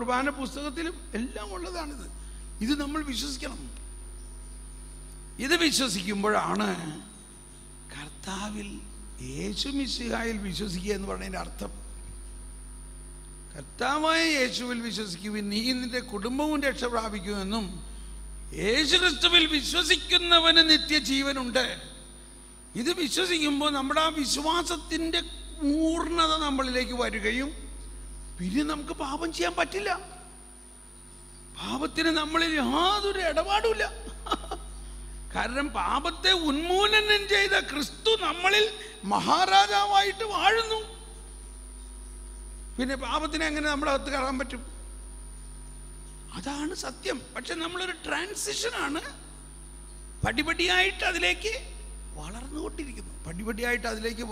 കുർബാന പുസ്തകത്തിലും എല്ലാം ഉള്ളതാണിത്. ഇത് നമ്മൾ വിശ്വസിക്കണം. ഇത് വിശ്വസിക്കുമ്പോഴാണ് കർത്താവിൽ യേശു മിശിഹായിൽ വിശ്വസിക്കുക എന്ന് പറയുന്നതിൻ്റെ അർത്ഥം. കർത്താവായ യേശുവിൽ വിശ്വസിക്കുവിൻ, നീ നിന്റെ കുടുംബവും രക്ഷ പ്രാപിക്കുമെന്നും യേശു ക്രിസ്തുവിൽ വിശ്വസിക്കുന്നവന് നിത്യജീവനുണ്ട്. ഇത് വിശ്വസിക്കുമ്പോൾ നമ്മുടെ ആ വിശ്വാസത്തിൻ്റെ പൂർണ്ണത നമ്മളിലേക്ക് വരികയും പിന്നെ നമുക്ക് പാപം ചെയ്യാൻ പറ്റില്ല. പാപത്തിന് നമ്മളിൽ യാതൊരു ഇടപാടുമില്ല. കാരണം പാപത്തെ ഉന്മൂലനം ചെയ്ത ക്രിസ്തു നമ്മളിൽ മഹാരാജാവായിട്ട് വാഴുന്നു. പിന്നെ പാപത്തിന് എങ്ങനെ നമ്മുടെ അകത്ത് കയറാൻ പറ്റും? അതാണ് സത്യം. പക്ഷെ നമ്മളൊരു ട്രാൻസിഷനാണ്. പടിപടിയായിട്ട് അതിലേക്ക്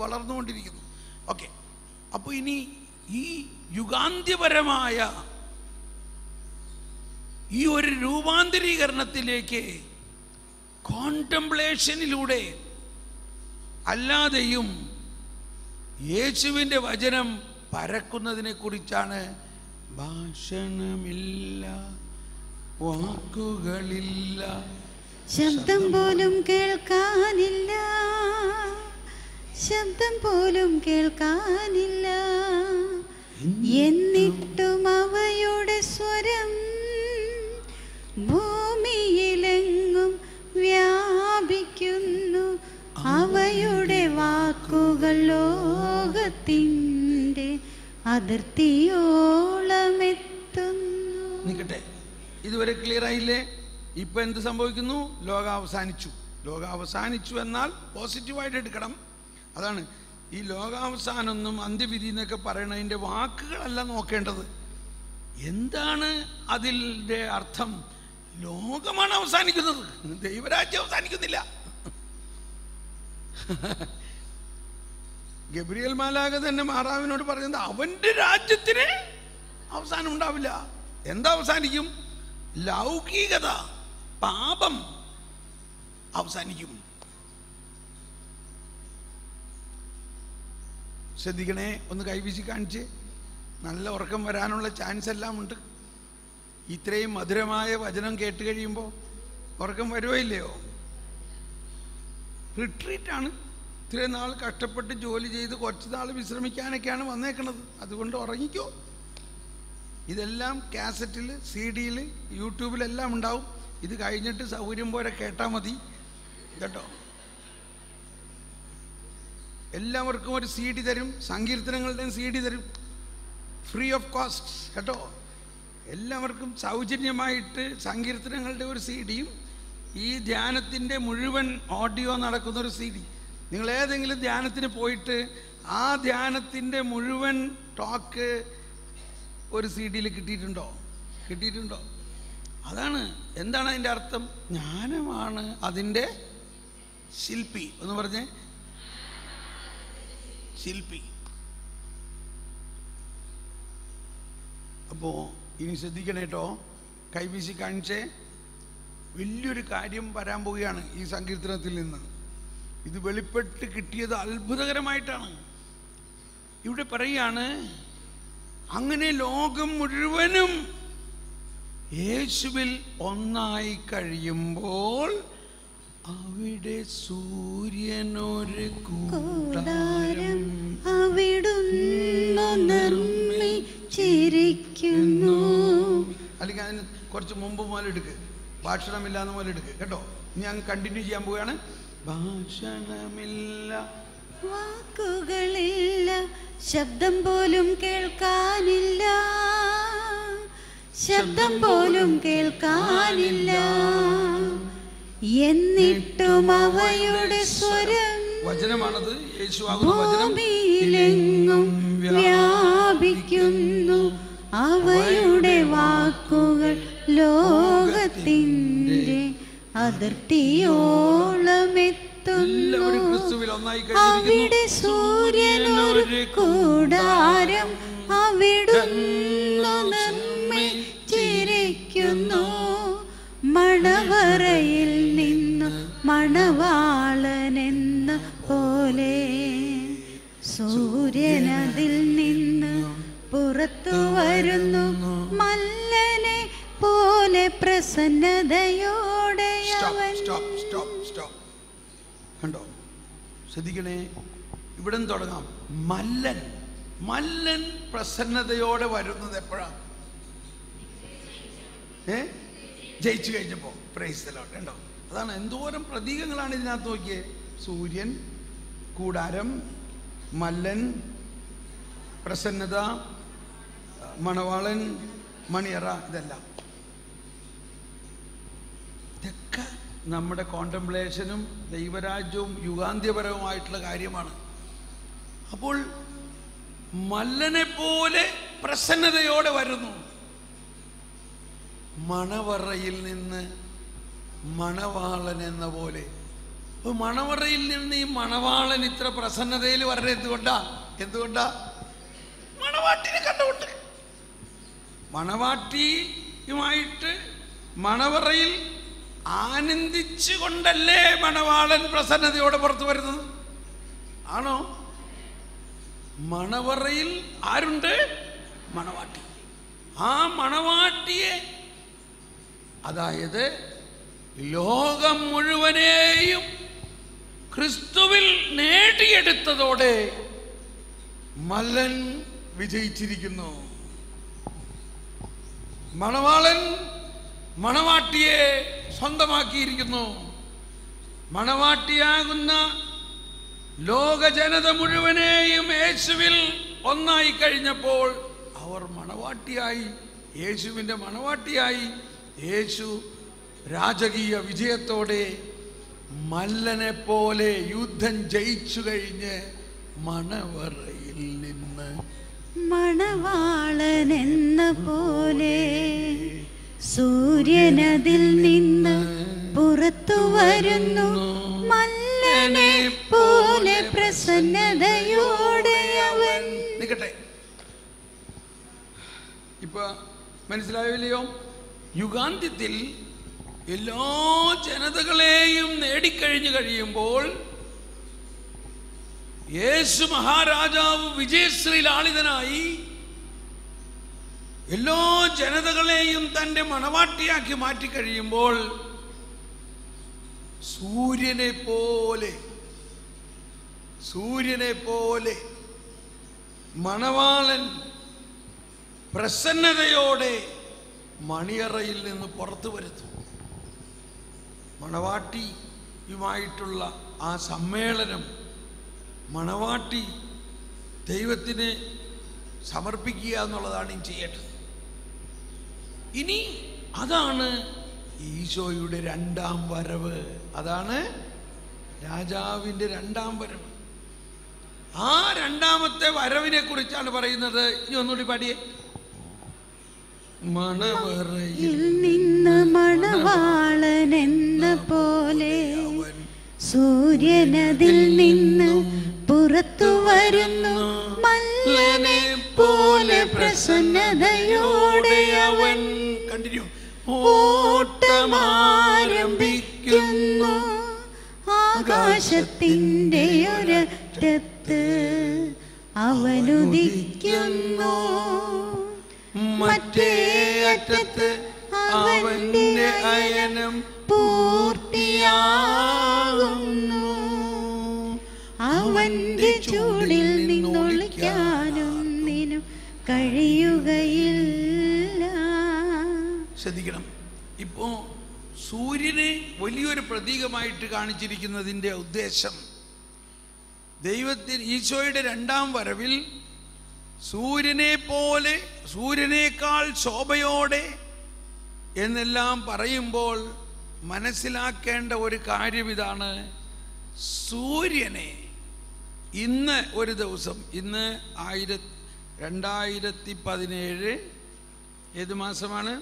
വളർന്നുകൊണ്ടിരിക്കുന്നു. ഓക്കെ, അപ്പോൾ ഇനി ഈ യുഗാന്ത്യപരമായ ഈ ഒരു രൂപാന്തരീകരണത്തിലേക്ക് കോൺടെംപ്ലേഷനിലൂടെ അല്ലാതെയും യേശുവിൻ്റെ വചനം പരക്കുന്നതിനെ കുറിച്ചാണ്. ഭാഷണമില്ല, വാക്കുകളില്ല, ശബ്ദം പോലും കേൾക്കാനില്ല, ശബ്ദം പോലും കേൾക്കാനില്ല, എന്നിട്ടും അവയുടെ സ്വരം ഭൂമിയിലെങ്ങും വ്യാപിക്കുന്നു. അവയുടെ വാക്കുകൾ ലോകത്തിൻ്റെ അതിർത്തിയോളമെത്തുന്നു. നിൽക്കട്ടെ, ഇതുവരെ ക്ലിയർ ആയില്ലേ? ഇപ്പൊ എന്ത് സംഭവിക്കുന്നു? ലോകം അവസാനിച്ചു എന്നാൽ പോസിറ്റീവായിട്ട് എടുക്കണം. അതാണ് ഈ ലോകാവസാനമൊന്നും അന്ത്യവിധി എന്നൊക്കെ പറയണതിൻ്റെ വാക്കുകളല്ല നോക്കേണ്ടത്. എന്താണ് അതിൻ്റെ അർത്ഥം? ലോകമാണ് അവസാനിക്കുന്നത്, ദൈവരാജ്യം അവസാനിക്കുന്നില്ല. ഗബ്രിയേൽ മാലാഖ തന്നെ മാറാവിനോട് പറയുന്നത് അവന്റെ രാജ്യത്തിന് അവസാനം ഉണ്ടാവില്ല. എന്താ അവസാനിക്കും? ലൗകികത, പാപം അവസാനിക്കും. ശ്രദ്ധിക്കണേ, ഒന്ന് കൈവീശി കാണിച്ച്. നല്ല ഉറക്കം വരാനുള്ള ചാൻസ് എല്ലാം ഉണ്ട്. ഇത്രയും മധുരമായ വചനം കേട്ട് കഴിയുമ്പോൾ ഉറക്കം വരുമോ ഇല്ലയോ? റിട്രീറ്റാണ്. ഇത്രയും നാൾ കഷ്ടപ്പെട്ട് ജോലി ചെയ്ത് കുറച്ച് നാൾ വിശ്രമിക്കാനൊക്കെയാണ് വന്നേക്കണത്. അതുകൊണ്ട് ഉറങ്ങിക്കോ. ഇതെല്ലാം കാസറ്റിൽ, CD-യിൽ, യൂട്യൂബിലെല്ലാം ഉണ്ടാവും. ഇത് കഴിഞ്ഞിട്ട് സൗകര്യം പോലെ കേട്ടാൽ മതി കേട്ടോ. എല്ലാവർക്കും ഒരു CD തരും, സങ്കീർത്തനങ്ങളുടെയും CD തരും, ഫ്രീ ഓഫ് കോസ്റ്റ് കേട്ടോ. എല്ലാവർക്കും സൗജന്യമായിട്ട് സങ്കീർത്തനങ്ങളുടെ ഒരു CD-യും ഈ ധ്യാനത്തിൻ്റെ മുഴുവൻ ഓഡിയോ നടക്കുന്നൊരു CD. നിങ്ങൾ ഏതെങ്കിലും ധ്യാനത്തിന് പോയിട്ട് ആ ധ്യാനത്തിൻ്റെ മുഴുവൻ ടോക്ക് ഒരു CD-യിൽ കിട്ടിയിട്ടുണ്ടോ? അതാണ്. എന്താണ് അതിൻ്റെ അർത്ഥം? ജ്ഞാനമാണ് അതിൻ്റെ ശില്പി. ഒന്ന് പറഞ്ഞേ, ശില്പി. അപ്പോൾ ഇനി ശ്രദ്ധിക്കണം കേട്ടോ, കൈവീശി കാണിച്ചേ. വലിയൊരു കാര്യം വരാൻ പോവുകയാണ് ഈ സങ്കീർത്തനത്തിൽ നിന്ന്. ഇത് വെളിപ്പെട്ട് കിട്ടിയത് അത്ഭുതകരമായിട്ടാണ്. ഇവിടെ പറയുകയാണ്, അങ്ങനെ ലോകം മുഴുവനും യേശുവിൽ ഒന്നായി കഴിയുമ്പോൾ അവിടെ സൂര്യനൊരു കൂടാരം അവിടുന്ന് നിർമ്മിച്ചിരിക്കുന്നു. അല്ലെങ്കിൽ അതിന് കുറച്ച് മുമ്പ് മുതൽ എടുക്ക്, ഭാഷണമില്ലാന്ന് പോലെ എടുക്ക് കേട്ടോ. ഇനി അങ്ങ് കണ്ടിന്യൂ ചെയ്യാൻ പോവുകയാണ്. ഭാഷണമില്ല, വാക്കുകളില്ല, ശബ്ദം പോലും കേൾക്കാനില്ല, ശബ്ദം പോലും കേൾക്കാനില്ല, എന്നിട്ടും അവയുടെ സ്വരം വചനമാണത്, യേശുവാകുന്ന വചനം, ഭൂമിയിലെങ്ങും വ്യാപിക്കുന്നു. അവയുടെ വാക്കുകൾ ലോകത്തിൻ്റെ അതിർത്തിയോളമെത്തുന്നു. അവിടെ സൂര്യനൊരു കൂടാരം അവിടുന്ന് നിർമ്മിച്ചിരിക്കുന്നു. മണവറയിൽ നിന്ന് മണവാളനെന്ന പോലെ സൂര്യനതിൽ നിന്ന് പുറത്തു വരുന്നു. പ്രസന്നതയോടെ അവൻ. കണ്ടോ? ശ്രദ്ധിക്കണേ, ഇവിടെ നിന്ന് തുടങ്ങാം. മല്ലൻ പ്രസന്നതയോടെ വരുന്നത് എപ്പോഴാണ്? ജയിച്ചു കഴിഞ്ഞപ്പോ. Praise the Lord. കണ്ടോ? അതാണ് എന്തോരം പ്രതീകങ്ങളാണ് ഇതിനകത്ത്. നോക്കിയേ, സൂര്യൻ, കൂടാരം, മല്ലൻ, പ്രസന്നത, മണവാളൻ, മണിയറ, ഇതെല്ലാം ഇതൊക്കെ നമ്മുടെ കോണ്ടംപ്ലേഷനും ദൈവരാജ്യവും യുഗാന്ത്യപരവുമായിട്ടുള്ള കാര്യമാണ്. അപ്പോൾ മല്ലനെ പോലെ പ്രസന്നതയോടെ വരുന്നു. മണവറയിൽ നിന്ന് മണവാളൻ എന്ന പോലെ. അപ്പൊ മണവറയിൽ നിന്ന് ഈ മണവാളൻ ഇത്ര പ്രസന്നതയിൽ വരണത് എന്തുകൊണ്ടാ? മണവാട്ടിനെ കണ്ടുകൊണ്ട്. മണവാട്ടിയുമായിട്ട് മണവറയിൽ ആനന്ദിച്ചു കൊണ്ടല്ലേ മണവാളൻ പ്രസന്നതയോടെ പുറത്തു വരുന്നത്? ആണോ? മണവറയിൽ ആരുണ്ട്? മണവാട്ടി. ആ മണവാട്ടിയെ, അതായത് ലോകം മുഴുവനെയും ക്രിസ്തുവിൽ നേടിയെടുത്തതോടെ മല്ലൻ വിജയിച്ചിരിക്കുന്നു. മണവാളൻ മണവാട്ടിയെ സ്വന്തമാക്കിയിരിക്കുന്നു. മണവാട്ടിയാകുന്ന ലോക ജനത മുഴുവനെയും യേശുവിൽ ഒന്നായി കഴിഞ്ഞപ്പോൾ അവർ മണവാട്ടിയായി, യേശുവിൻ്റെ മണവാട്ടിയായി. യേശു രാജകീയ വിജയത്തോടെ മല്ലനെ പോലെ യുദ്ധം ജയിച്ചു കഴിഞ്ഞ് മണവറയിൽ നിന്ന് മണവാളൻ എന്ന പോലെ സൂര്യനതിൽ നിന്ന് പുറത്തു വരുന്നു. മല്ലനെ പോലെ പ്രസന്നതയോടെ അവൻ. നിൽക്കട്ടെ, ഇപ്പൊ മനസ്സിലാവില്ലയോ? യുഗാന്ത്യത്തിൽ എല്ലാ ജനതകളെയും നേടിക്കഴിഞ്ഞു കഴിയുമ്പോൾ യേശു മഹാരാജാവ് വിജയശ്രീ ലാളിതനായി എല്ലാ ജനതകളെയും തൻ്റെ മണവാട്ടിയാക്കി മാറ്റിക്കഴിയുമ്പോൾ സൂര്യനെ പോലെ മണവാളൻ പ്രസന്നതയോടെ മണിയറയിൽ നിന്ന് പുറത്തു വരുന്നു. മണവാട്ടിയുമായിട്ടുള്ള ആ സമ്മേളനം, മണവാട്ടി ദൈവത്തിന് സമർപ്പിക്കുക എന്നുള്ളതാണ് ഇനി ചെയ്യേണ്ടത്. ഇനി അതാണ് ഈശോയുടെ രണ്ടാം വരവ്. അതാണ് രാജാവിൻ്റെ രണ്ടാം വരവ്. ആ രണ്ടാമത്തെ വരവിനെ കുറിച്ചാണ് പറയുന്നത്. ഇനി ഒന്നുകൂടി പാടിയേ. മണവറയിൽ നിന്ന് മണവാളൻ എന്ന പോലെ സൂര്യനതിൽ നിന്ന് പുറത്തു വരുന്നു. മല്ലനെ പോലെ പ്രസന്നതയോടെ അവൻ. കണ്ടിന്യൂ. ഓട്ടമാരംഭിക്കുന്നു. ആകാശത്തിന്റെ ഒരറ്റത്ത് അവനുദിക്കുന്നു. മറ്റേ അറ്റത്ത് അവന്റെ അയനം പൂർത്തിയാകുന്നു. അവന്റെ ചൂടിൽ നിന്നൊളിക്കാനൊന്നിനും കഴിയുകയില്ല. ശ്രദ്ധിക്കണം. ഇപ്പോ സൂര്യനെ വലിയൊരു പ്രതീകമായിട്ട് കാണിച്ചിരിക്കുന്നതിൻ്റെ ഉദ്ദേശം, ദൈവത്തിന് ഈശോയുടെ രണ്ടാം വരവിൽ സൂര്യനെ പോലെ, സൂര്യനേക്കാൾ ശോഭയോടെ എന്നെല്ലാം പറയുമ്പോൾ മനസ്സിലാക്കേണ്ട ഒരു കാര്യം ഇതാണ്. സൂര്യനെ ഇന്ന് ഒരു ദിവസം, ഇന്ന് 2017 ഏത് മാസമാണ്?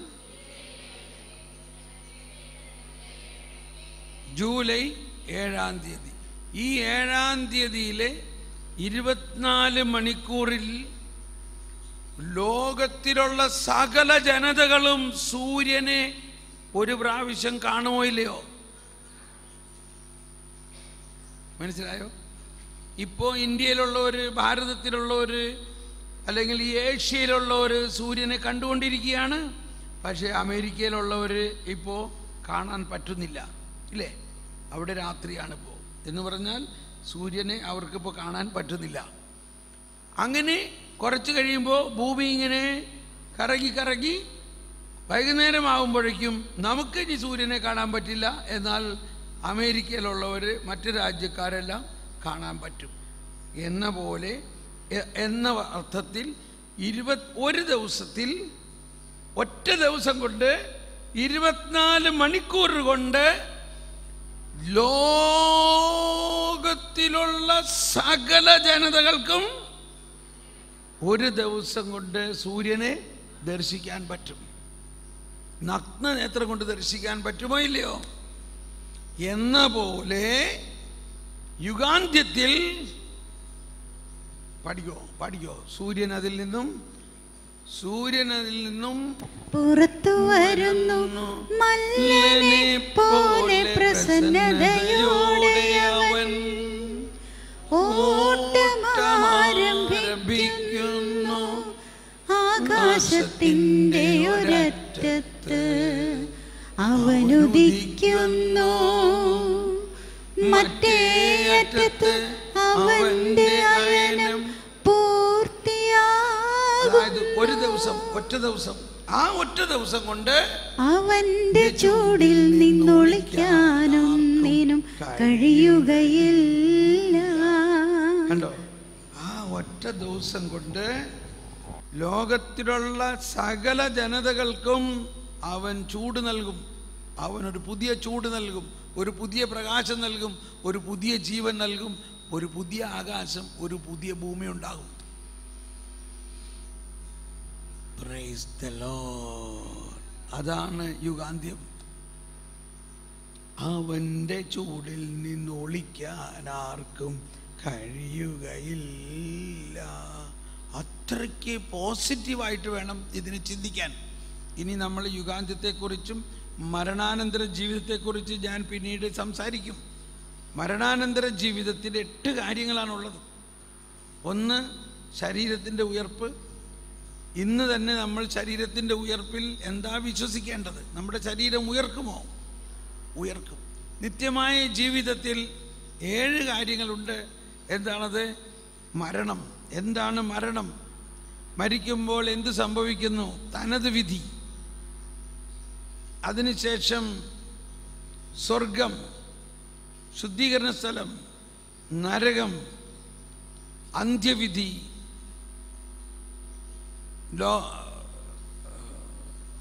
ജൂലൈ 7-ാം തീയതി. ഈ 7-ാം തീയതിയിലെ 24 മണിക്കൂറിൽ ലോകത്തിലുള്ള സകല ജനതകളും സൂര്യനെ ഒരു പ്രാവശ്യം കാണുമോ ഇല്ലയോ? മനസ്സിലായോ? ഇപ്പോൾ ഇന്ത്യയിലുള്ളവർ, ഭാരതത്തിലുള്ളവർ, അല്ലെങ്കിൽ ഈ ഏഷ്യയിലുള്ളവർ സൂര്യനെ കണ്ടുകൊണ്ടിരിക്കുകയാണ്. പക്ഷേ അമേരിക്കയിലുള്ളവർ ഇപ്പോൾ കാണാൻ പറ്റുന്നില്ല, ഇല്ലേ? അവിടെ രാത്രിയാണിപ്പോൾ എന്ന് പറഞ്ഞാൽ സൂര്യനെ അവർക്കിപ്പോൾ കാണാൻ പറ്റുന്നില്ല. അങ്ങനെ കുറച്ച് കഴിയുമ്പോൾ ഭൂമി ഇങ്ങനെ കറങ്ങി കറങ്ങി വൈകുന്നേരമാകുമ്പോഴേക്കും നമുക്ക് ഇനി സൂര്യനെ കാണാൻ പറ്റില്ല, എന്നാൽ അമേരിക്കയിലുള്ളവർ മറ്റ് രാജ്യക്കാരെല്ലാം കാണാൻ പറ്റും എന്ന പോലെ എന്ന അർത്ഥത്തിൽ ഒരു ദിവസത്തിൽ ഒറ്റ ദിവസം കൊണ്ട് 24 മണിക്കൂർ കൊണ്ട് ലോകത്തിലുള്ള സകല ജനതകൾക്കും ഒരു ദിവസം കൊണ്ട് സൂര്യനെ ദർശിക്കാൻ പറ്റും. നഗ്നനേത്രം കൊണ്ട് ദർശിക്കാൻ പറ്റുമോ ഇല്ലയോ? എന്ന പോലെ യുഗാന്ത്യത്തിൽ പഠിക്കോ സൂര്യൻ അതിൽ നിന്നും പുറത്തു വരുന്നു മല്ലനെ പോലെ പ്രസന്നതയോടെ അവൻ ഓട്ടമാരംഭിക്കുന്നു. ആകാശത്തിന്റെ ഒരറ്റത്ത് അവനുദിക്കുന്നു, മറ്റേ അറ്റത്ത് അവന്റെ അയനം പൂർത്തിയാകുന്നു. ഒരു ദിവസം, ഒറ്റ ദിവസം കൊണ്ട് അവന്റെ ചൂടിൽ നിന്നൊളിക്കാനൊന്നിനും കഴിയുകയില്ല. കണ്ടോ? ആ ഒറ്റ ദിവസം കൊണ്ട് ലോകത്തിലുള്ള സകല ജനതകൾക്കും അവൻ ചൂട് നൽകും. അവനൊരു പുതിയ ചൂട് നൽകും, ഒരു പുതിയ പ്രകാശം നൽകും, ഒരു പുതിയ ജീവൻ നൽകും, ഒരു പുതിയ ആകാശം, ഒരു പുതിയ ഭൂമി ഉണ്ടാകും. Praise the Lord. അതാണ് യുഗാന്ത്യം. അവന്റെ ചൂടിൽ നിന്ന് ഒളിക്കാൻ ആർക്കും കഴിയുകയില്ല. അത്രയ്ക്ക് പോസിറ്റീവായിട്ട് വേണം ഇതിനെ ചിന്തിക്കാൻ. ഇനി നമ്മൾ യുഗാന്ത്യത്തെക്കുറിച്ചും മരണാനന്തര ജീവിതത്തെക്കുറിച്ച് ഞാൻ പിന്നീട് സംസാരിക്കും. മരണാനന്തര ജീവിതത്തിൽ 8 കാര്യങ്ങളാണുള്ളത്. ഒന്ന്, ശരീരത്തിൻ്റെ ഉയർപ്പ്. ഇന്ന് തന്നെ നമ്മൾ ശരീരത്തിൻ്റെ ഉയർപ്പിൽ എന്താ വിശ്വസിക്കേണ്ടത്? നമ്മുടെ ശരീരം ഉയർക്കുമോ? ഉയർക്കും. നിത്യമായ ജീവിതത്തിൽ 7 കാര്യങ്ങളുണ്ട്. എന്താണത്? മരണം. എന്താണ് മരണം? മരിക്കുമ്പോൾ എന്ത് സംഭവിക്കുന്നു? തനത് വിധി. അതിനുശേഷം സ്വർഗം, ശുദ്ധീകരണ സ്ഥലം, നരകം, അന്ത്യവിധി,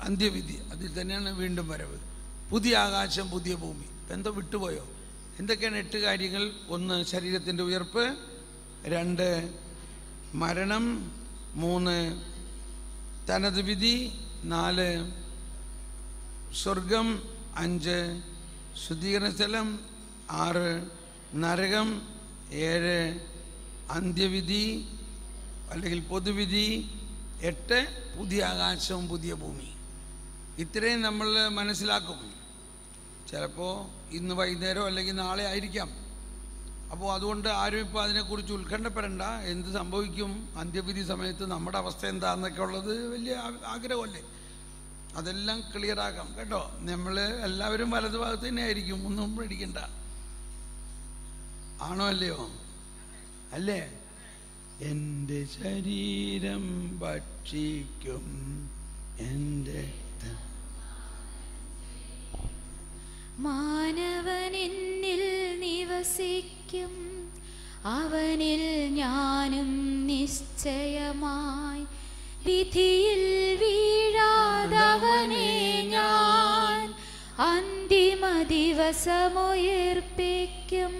അന്ത്യവിധി. അതിൽ തന്നെയാണ് വീണ്ടും വരവ്, പുതിയ ആകാശം, പുതിയ ഭൂമി. എന്തോ വിട്ടുപോയോ? എന്തൊക്കെയാണ് 8 കാര്യങ്ങൾ? 1, ശരീരത്തിൻ്റെ ഉയർപ്പ്. 2, മരണം. 3, തനത് വിധി. 4, സ്വർഗം. 5, ശുദ്ധീകരണ സ്ഥലം. 6, നരകം. 7, അന്ത്യവിധി അല്ലെങ്കിൽ പൊതുവിധി. 8, പുതിയ ആകാശവും പുതിയ ഭൂമി. ഇത്രയും നമ്മൾ മനസ്സിലാക്കും. ചിലപ്പോൾ ഇന്ന് വൈകുന്നേരം അല്ലെങ്കിൽ നാളെ ആയിരിക്കാം. അപ്പോൾ അതുകൊണ്ട് ആരും ഇപ്പോൾ അതിനെക്കുറിച്ച് ഉത്കണ്ഠപ്പെടേണ്ട. എന്ത് സംഭവിക്കും അന്ത്യവിധി സമയത്ത്, നമ്മുടെ അവസ്ഥ എന്താണെന്നൊക്കെ ഉള്ളത് വലിയ ആഗ്രഹമല്ലേ? അതെല്ലാം ക്ലിയറാക്കാം കേട്ടോ. നമ്മൾ എല്ലാവരും വലതുഭാഗത്ത് തന്നെ ആയിരിക്കും, ഒന്നും പേടിക്കണ്ട. ആണോ അല്ലയോ? അല്ലേ? എൻ്റെ ശരീരം ഭക്ഷിക്കും എൻ്റെ മാനവനെന്നിൽ നിവസിക്കും, അവനിൽ ഞാനും നിശ്ചയമായി. വിധിയിൽ വീഴാതവനെ ഞാൻ അന്തിമ ദിവസമുയർപ്പിക്കും.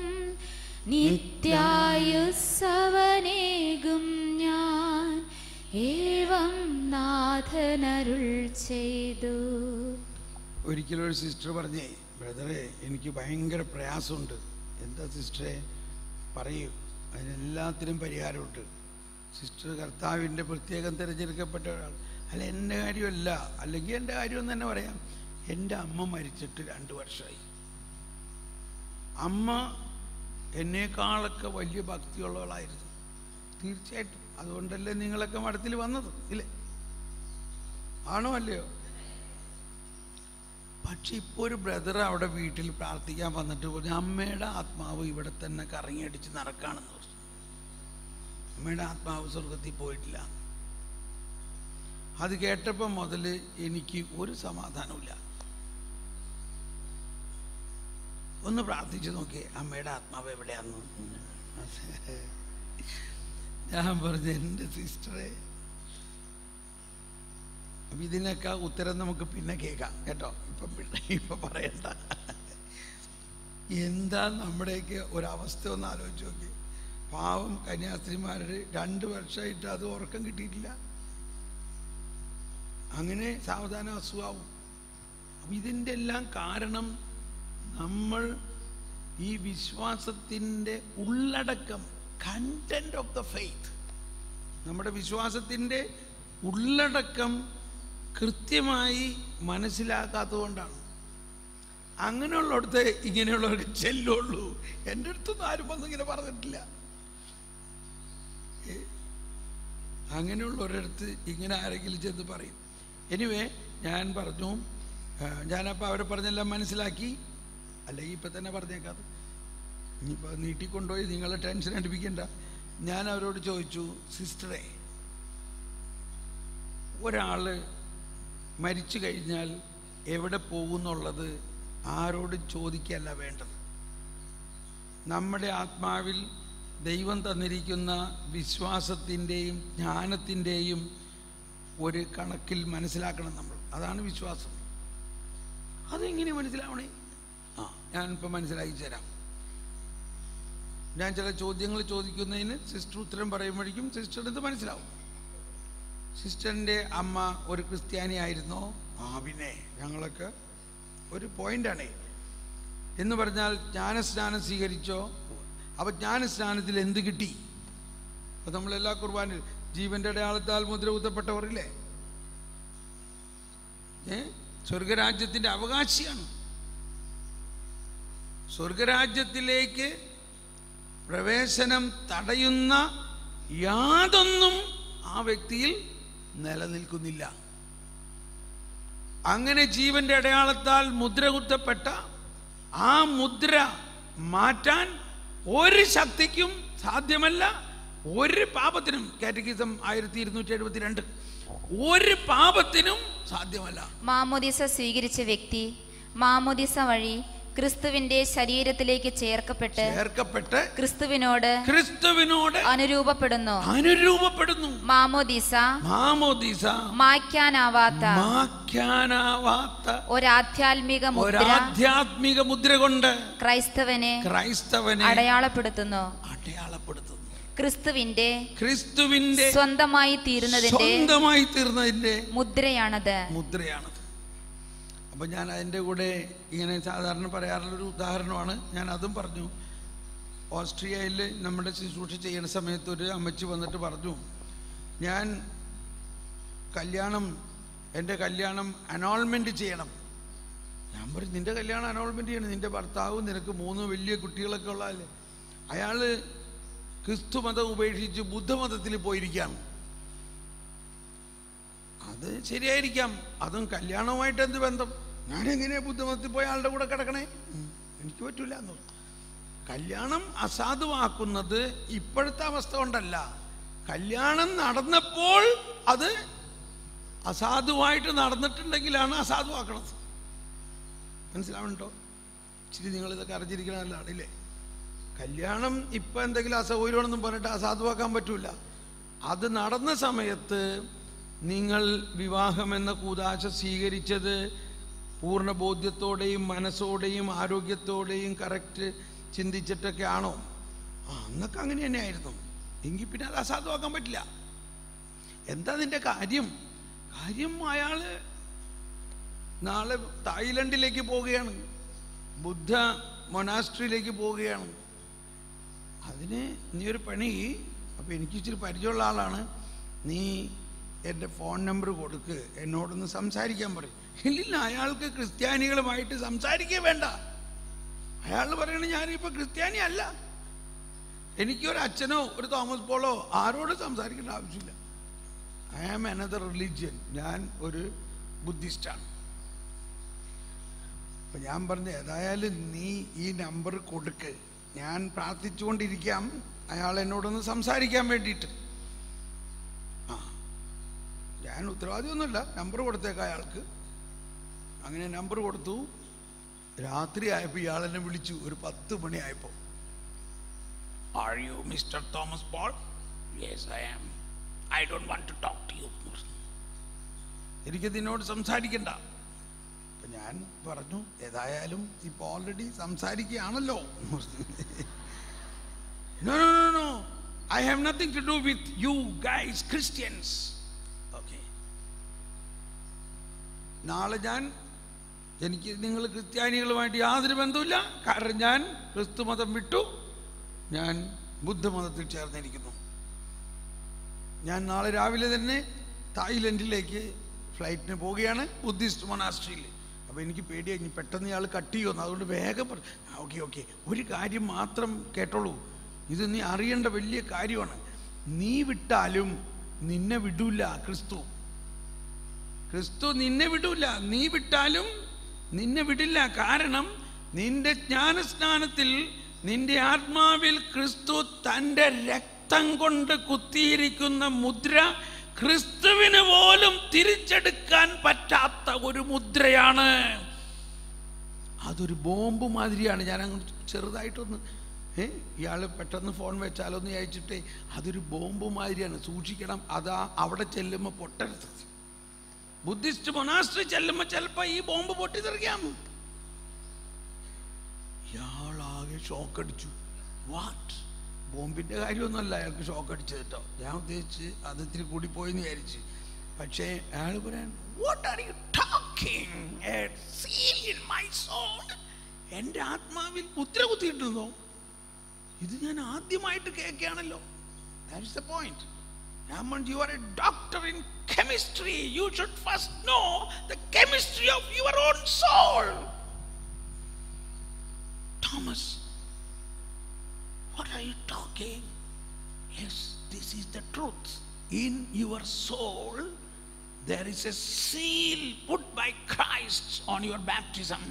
നിത്യായുസ്സവനേകും ഞാൻ, ഏവം നാഥനരുൾ ചെയ്തു. ഒരിക്കലൊരു സിസ്റ്റർ പറഞ്ഞേ, ബ്രദറെ എനിക്ക് ഭയങ്കര പ്രയാസമുണ്ട്. എന്താ സിസ്റ്ററെ? പറയൂ, അതിനെല്ലാത്തിനും പരിഹാരമുണ്ട്. സിസ്റ്റർ കർത്താവിൻ്റെ പ്രത്യേകം തിരഞ്ഞെടുക്കപ്പെട്ട ഒരാൾ. അല്ല, എൻ്റെ കാര്യമല്ല, അല്ലെങ്കിൽ എൻ്റെ കാര്യമെന്ന് തന്നെ പറയാം. എൻ്റെ അമ്മ മരിച്ചിട്ട് 2 വർഷമായി. അമ്മ എന്നേക്കാളൊക്കെ വലിയ ഭക്തിയുള്ളവളായിരുന്നു. തീർച്ചയായിട്ടും അതുകൊണ്ടല്ലേ നിങ്ങളൊക്കെ മഠത്തിൽ വന്നത്, ഇല്ലേ? ആണോ അല്ലയോ? പക്ഷെ ഇപ്പോൾ ഒരു ബ്രദർ അവിടെ വീട്ടിൽ പ്രാർത്ഥിക്കാൻ വന്നിട്ട് പറഞ്ഞു, അമ്മയുടെ ആത്മാവ് ഇവിടെ തന്നെ കറങ്ങിയടിച്ച് നടക്കാണെന്ന് പറഞ്ഞു. അമ്മയുടെ ആത്മാവ് സ്വർഗത്തിൽ പോയിട്ടില്ല. അത് കേട്ടപ്പോൾ മുതൽ എനിക്ക് ഒരു സമാധാനമില്ല. ഒന്ന് പ്രാർത്ഥിച്ചു നോക്കിയേ, അമ്മയുടെ ആത്മാവ് എവിടെയാന്ന്. ഞാൻ പറഞ്ഞു, എൻ്റെ സിസ്റ്ററെ, അപ്പം ഇതിനൊക്കെ ഉത്തരം നമുക്ക് പിന്നെ കേൾക്കാം കേട്ടോ, ഇപ്പം പറയണ്ട. എന്താ നമ്മുടെയൊക്കെ ഒരവസ്ഥ ഒന്ന് ആലോചിച്ച് നോക്കി. പാവം കന്യാസ്ത്രീമാരുടെ 2 വർഷമായിട്ട് അത് ഉറക്കം കിട്ടിയിട്ടില്ല. അങ്ങനെ സാവധാനം അസുഖാവും. അപ്പം ഇതിൻ്റെ എല്ലാം കാരണം നമ്മൾ ഈ വിശ്വാസത്തിൻ്റെ ഉള്ളടക്കം, കണ്ടന്റ് ഓഫ് ദ ഫെയ്ത്ത്, നമ്മുടെ വിശ്വാസത്തിൻ്റെ ഉള്ളടക്കം കൃത്യമായി മനസ്സിലാക്കാത്തത് കൊണ്ടാണ്. അങ്ങനെയുള്ളിടത്ത് ഇങ്ങനെയുള്ളവർക്ക് ചെല്ലുള്ളൂ. എൻ്റെ അടുത്തൊന്നും ആരും വന്നിങ്ങനെ പറഞ്ഞിട്ടില്ല. അങ്ങനെയുള്ളവരടുത്ത് ഇങ്ങനെ ആരെങ്കിലും ചെന്ന് പറയും. എനിവേ, ഞാൻ പറഞ്ഞു, ഞാനപ്പോൾ അവരെ പറഞ്ഞെല്ലാം മനസ്സിലാക്കി. അല്ലെങ്കിൽ ഇപ്പം തന്നെ പറഞ്ഞേക്കാതെ, ഇനിയിപ്പോൾ നീട്ടിക്കൊണ്ടുപോയി നിങ്ങളെ ടെൻഷൻ അടിപ്പിക്കണ്ട. ഞാൻ അവരോട് ചോദിച്ചു, സിസ്റ്ററെ, ഒരാൾ മരിച്ചു കഴിഞ്ഞാൽ എവിടെ പോകുന്നുള്ളത് ആരോട് ചോദിക്കല്ല വേണ്ടത്. നമ്മുടെ ആത്മാവിൽ ദൈവം തന്നിരിക്കുന്ന വിശ്വാസത്തിൻ്റെയും ജ്ഞാനത്തിൻ്റെയും ഒരു കണക്കിൽ മനസ്സിലാക്കണം നമ്മൾ. അതാണ് വിശ്വാസം. അതെങ്ങനെ മനസ്സിലാവണേ? ഞാനിപ്പോൾ മനസ്സിലാക്കി തരാം. ഞാൻ ചില ചോദ്യങ്ങൾ ചോദിക്കുന്നതിന് സിസ്റ്റർ ഉത്തരം പറയുമ്പോഴേക്കും സിസ്റ്ററിന് ഇത് മനസ്സിലാവും. സിസ്റ്ററിൻ്റെ അമ്മ ഒരു ക്രിസ്ത്യാനി ആയിരുന്നോ? പിന്നെ ഞങ്ങളൊക്കെ ഒരു പോയിൻ്റാണേ. എന്ന് പറഞ്ഞാൽ ജ്ഞാനസ്നാനം സ്വീകരിച്ചോ? അപ്പം ജ്ഞാനസ്നാനത്തിൽ എന്ത് കിട്ടി? അപ്പം നമ്മളെല്ലാ കുർബാനയിൽ ജീവൻ്റെ അടയാളത്താൽ മുദ്ര കുത്തപ്പെട്ടവരില്ലേ? സ്വർഗരാജ്യത്തിൻ്റെ അവകാശിയാണ്. സ്വർഗരാജ്യത്തിലേക്ക് പ്രവേശനം തടയുന്ന യാതൊന്നും ആ വ്യക്തിയിൽ നിലനിൽക്കുന്നില്ല. അങ്ങനെ ജീവന്റെ അടയാളത്താൽ മുദ്ര കുത്തപ്പെട്ട ആ മുദ്ര മാറ്റാൻ ഒരു ശക്തിക്കും സാധ്യമല്ല. ഒരു പാപത്തിനും, കാറ്റഗിസം 1272, ഒരു പാപത്തിനും സാധ്യമല്ല. മാമോദിസ സ്വീകരിച്ച വ്യക്തി മാമോദിസ വഴി ക്രിസ്തുവിന്റെ ശരീരത്തിലേക്ക് ചേർക്കപ്പെട്ട് ക്രിസ്തുവിനോട് അനുരൂപപ്പെടുന്നു. മാമോദിസ മായ്ക്കാനാവാത്ത ഒരാധ്യാത്മിക മുദ്ര കൊണ്ട് ക്രൈസ്തവനെ അടയാളപ്പെടുത്തുന്നു. ക്രിസ്തുവിന്റെ സ്വന്തമായി തീർന്നതിന്റെ മുദ്രയാണത്. അപ്പം ഞാൻ അതിൻ്റെ കൂടെ ഇങ്ങനെ സാധാരണ പറയാറുള്ളൊരു ഉദാഹരണമാണ്. ഞാൻ അതും പറഞ്ഞു. ഓസ്ട്രിയയിൽ നമ്മുടെ ശുശ്രൂഷ ചെയ്യുന്ന സമയത്ത് ഒരു അമ്മച്ചി വന്നിട്ട് പറഞ്ഞു, ഞാൻ എൻ്റെ കല്യാണം അനോൾമെൻറ്റ് ചെയ്യണം. ഞാൻ പറഞ്ഞു, നിൻ്റെ കല്യാണം അനോൾമെൻറ്റ് ചെയ്യണം? നിൻ്റെ ഭർത്താവും നിനക്ക് 3 വലിയ കുട്ടികളൊക്കെ ഉള്ളതല്ലേ. അയാൾ ക്രിസ്തു മതം ഉപേക്ഷിച്ച് ബുദ്ധമതത്തിൽ പോയിരിക്കുകയാണ്. അത് ശരിയായിരിക്കാം, അതും കല്യാണവുമായിട്ട് എന്ത് ബന്ധം? ഞാനെങ്ങനെയാ ബുദ്ധമതത്തിൽ പോയ ആളുടെ കൂടെ കിടക്കണേ? എനിക്ക് പറ്റൂല എന്ന്. കല്യാണം അസാധുവാക്കുന്നത് ഇപ്പോഴത്തെ അവസ്ഥ കൊണ്ടല്ല, കല്യാണം നടന്നപ്പോൾ അത് അസാധുവായിട്ട് നടന്നിട്ടുണ്ടെങ്കിലാണ് അസാധുവാക്കണത്. മനസ്സിലാവുന്നുണ്ടോ? ഇച്ചിരി നിങ്ങളിതൊക്കെ അറിഞ്ഞിരിക്കണമല്ലാണ് ഇല്ലേ? കല്യാണം ഇപ്പം എന്തെങ്കിലും അസൗകര്യമാണെന്നും പറഞ്ഞിട്ട് അസാധുവാക്കാൻ പറ്റൂല. അത് നടന്ന സമയത്ത് നിങ്ങൾ വിവാഹമെന്ന കൂദാശ സ്വീകരിച്ചത് പൂർണ്ണ ബോധ്യത്തോടെയും മനസ്സോടെയും ആരോഗ്യത്തോടെയും കറക്റ്റ് ചിന്തിച്ചിട്ടൊക്കെ ആണോ? അന്നൊക്കെ അങ്ങനെ തന്നെയായിരുന്നു. എങ്കിൽ പിന്നെ അത് അസാധുവാക്കാൻ പറ്റില്ല. എന്താ നിന്റെ കാര്യം? അയാൾ നാളെ തായ്ലൻഡിലേക്ക് പോവുകയാണ്, ബുദ്ധ മൊനാസ്ട്രിയിലേക്ക് പോവുകയാണ്. അതിന് നീ ഒരു പണി, അപ്പം എനിക്കിച്ചിരി പരിചയമുള്ള ആളാണ്, നീ എൻ്റെ ഫോൺ നമ്പർ കൊടുക്ക്, എന്നോടൊന്ന് സംസാരിക്കാൻ പറയും. ഇല്ല, അയാൾക്ക് ക്രിസ്ത്യാനികളുമായിട്ട് സംസാരിക്കേ വേണ്ട. അയാൾ പറയണത് ഞാനിപ്പോൾ ക്രിസ്ത്യാനി അല്ല, എനിക്കൊരു അച്ഛനോ ഒരു തോമസ് പോളോ ആരോടും സംസാരിക്കേണ്ട ആവശ്യമില്ല. ഐ ആം അനദർ റിലീജിയൻ, ഞാൻ ഒരു ബുദ്ധിസ്റ്റാണ്. അപ്പം ഞാൻ പറഞ്ഞു, ഏതായാലും നീ ഈ നമ്പർ കൊടുക്ക്, ഞാൻ പ്രാർത്ഥിച്ചുകൊണ്ടിരിക്കാം അയാൾ എന്നോടൊന്ന് സംസാരിക്കാൻ വേണ്ടിയിട്ട്. ഞാൻ ഉത്തരവാദിയൊന്നുമില്ല, നമ്പർ കൊടുത്തേക്കാം അയാൾക്ക്. അങ്ങനെ നമ്പർ കൊടുത്തു. രാത്രി ആയപ്പോൾ ഇയാളെന്നെ വിളിച്ചു, ഒരു 10 മണിയായപ്പോൾ. Are you Mr. Thomas Paul? Yes, I am. I don't want to talk to you. എനിക്ക് നിന്നോട് സംസാരിക്കണ്ട. അപ്പം ഞാൻ പറഞ്ഞു, ഏതായാലും ഇപ്പോൾ already സംസാരിക്കുകയാണല്ലോ. No, no, no, no. I have nothing to do with you guys, Christians. Okay. നാളെ എനിക്ക് നിങ്ങൾ ക്രിസ്ത്യാനികളുമായിട്ട് യാതൊരു ബന്ധമില്ല. കാരണം ഞാൻ ക്രിസ്തു മതം വിട്ടു, ഞാൻ ബുദ്ധമതത്തിൽ ചേർന്നിരിക്കുന്നു. ഞാൻ നാളെ രാവിലെ തന്നെ തായ്ലൻഡിലേക്ക് ഫ്ലൈറ്റിന് പോവുകയാണ്, ബുദ്ധിസ്റ്റ് മൊനാസ്ട്രിയിൽ. അപ്പോൾ എനിക്ക് പേടിയായി, പെട്ടെന്ന് ഇയാൾ കട്ട് ചെയ്യുമെന്ന്. അതുകൊണ്ട് വേഗം ഓക്കെ ഓക്കെ, ഒരു കാര്യം മാത്രം കേട്ടോളൂ, ഇത് നീ അറിയേണ്ട വലിയ കാര്യമാണ്. നീ വിട്ടാലും നിന്നെ വിടൂല ക്രിസ്തു. ക്രിസ്തു നിന്നെ വിടൂല. നീ വിട്ടാലും നിന്നെ വിടില്ല. കാരണം നിന്റെ ജ്ഞാനസ്നാനത്തിൽ നിന്റെ ആത്മാവിൽ ക്രിസ്തു തൻ്റെ രക്തം കൊണ്ട് കുത്തിയിരിക്കുന്ന മുദ്ര ക്രിസ്തുവിന് പോലും തിരിച്ചെടുക്കാൻ പറ്റാത്ത ഒരു മുദ്രയാണ്. അതൊരു ബോംബ് മാതിരിയാണ്. ഞാൻ അങ്ങ് ചെറുതായിട്ടൊന്ന് ഇയാൾ പെട്ടെന്ന് ഫോൺ വെച്ചാലൊന്ന് അയച്ചിട്ടേ, അതൊരു ബോംബ് മാതിരിയാണ്, സൂക്ഷിക്കണം. അതാ അവിടെ ചെല്ലുമ്പോൾ പൊട്ടരുത്. ബുദ്ധിസ്റ്റ് മൊനാസ്ട്രി ചെല്ലുമ്പോൾ ചിലപ്പോൾ ഈ ബോംബ് പൊട്ടിത്തെറിക്കാം. ഇയാളാകെ ഷോക്കടിച്ചു. വാട്ട്? ബോംബിൻ്റെ കാര്യമൊന്നുമല്ല അയാൾക്ക് ഷോക്കടിച്ചത് കേട്ടോ. ഞാൻ ഉദ്ദേശിച്ച് അത് ഇത്തിരി കൂടി പോയെന്ന് വിചാരിച്ച്. പക്ഷേ അയാൾ പറയാൻ, what are you talking? A seal in my soul. എൻ്റെ ആത്മാവിൽ മുദ്ര കുത്തിയിട്ടുണ്ടോ? ഇത് ഞാൻ ആദ്യമായിട്ട് കേൾക്കുകയാണല്ലോ. That is the point. You are a doctor in chemistry. You should first know the chemistry of your own soul. Thomas, what are you talking? Yes, this is the truth. In your soul, there is a seal put by Christ on your baptism,